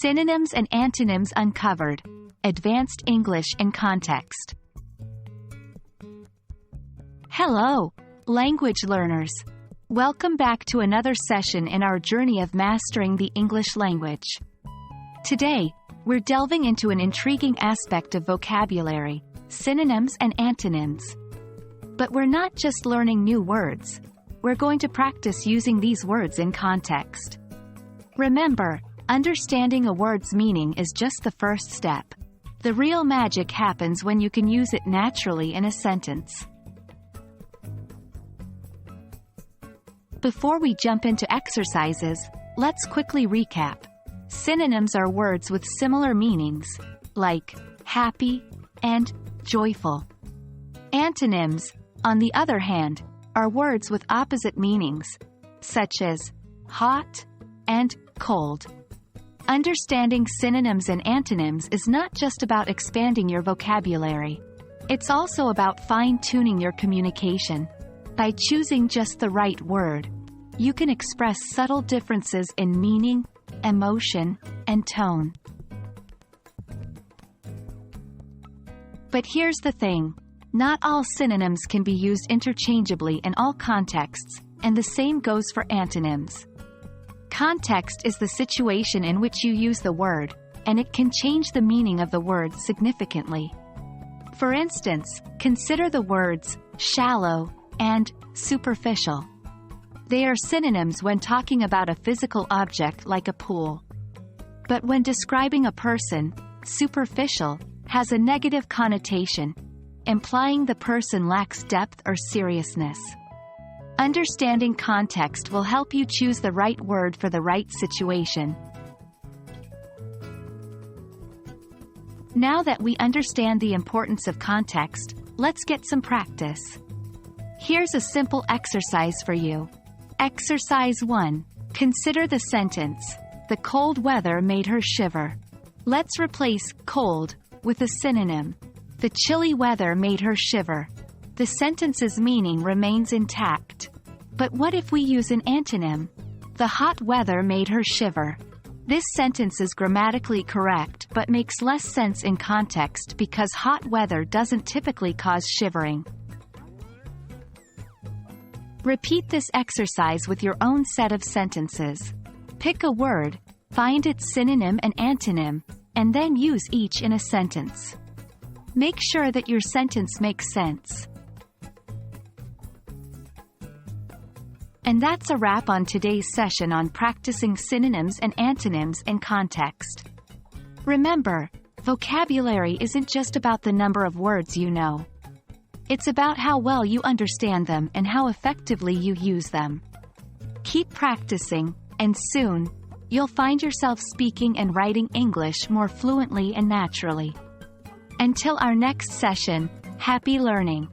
Synonyms and Antonyms Uncovered. Advanced English in Context. Hello, language learners. Welcome back to another session in our journey of mastering the English language. Today, we're delving into an intriguing aspect of vocabulary, synonyms and antonyms. But we're not just learning new words. We're going to practice using these words in context. Remember, understanding a word's meaning is just the first step. The real magic happens when you can use it naturally in a sentence. Before we jump into exercises, let's quickly recap. Synonyms are words with similar meanings, like happy and joyful. Antonyms, on the other hand, are words with opposite meanings, such as hot and cold. Understanding synonyms and antonyms is not just about expanding your vocabulary. It's also about fine-tuning your communication. By choosing just the right word, you can express subtle differences in meaning, emotion, and tone. But here's the thing. Not all synonyms can be used interchangeably in all contexts, and the same goes for antonyms. Context is the situation in which you use the word, and it can change the meaning of the word significantly. For instance, consider the words shallow and superficial. They are synonyms when talking about a physical object like a pool. But when describing a person, superficial has a negative connotation, implying the person lacks depth or seriousness. Understanding context will help you choose the right word for the right situation. Now that we understand the importance of context, let's get some practice. Here's a simple exercise for you. Exercise 1. Consider the sentence, "The cold weather made her shiver." Let's replace cold with a synonym. "The chilly weather made her shiver." The sentence's meaning remains intact. But what if we use an antonym? "The hot weather made her shiver." This sentence is grammatically correct but makes less sense in context because hot weather doesn't typically cause shivering. Repeat this exercise with your own set of sentences. Pick a word, find its synonym and antonym, and then use each in a sentence. Make sure that your sentence makes sense. And that's a wrap on today's session on practicing synonyms and antonyms in context. Remember, vocabulary isn't just about the number of words you know. It's about how well you understand them and how effectively you use them. Keep practicing, and soon, you'll find yourself speaking and writing English more fluently and naturally. Until our next session, happy learning!